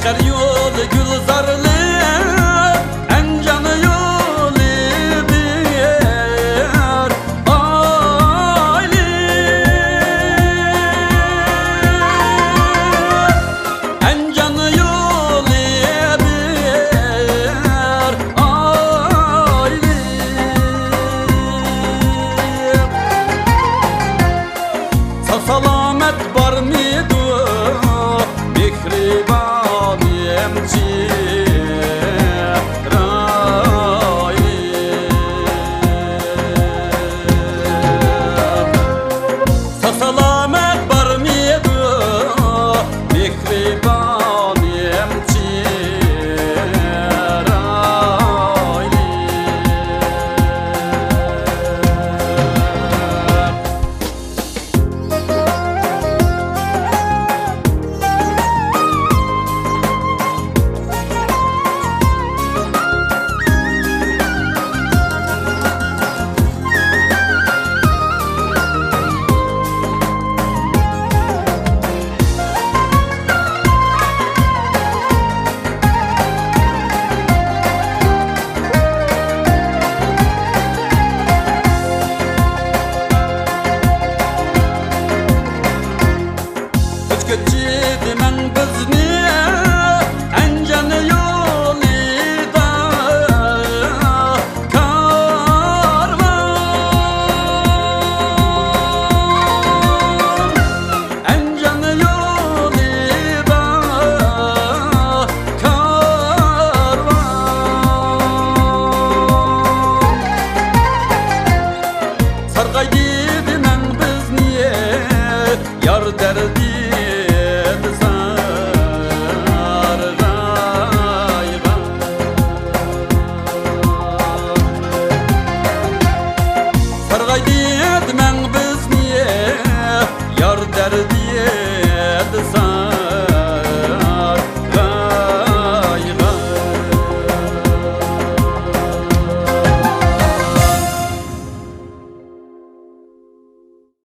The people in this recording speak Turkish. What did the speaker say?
Çıkar yol gülzarlı en canı yolu bir aile. En canı yolu bir aile. Sağ salamet var mıydı Mihriban yemci Sağ salamet var mıydı Mihriban yemci Geçirdim bizni en canı yolida karvan. En canı yolida karvan. Sargaydım bizni yar derdi Sargaydı etmen biz niye yar derdi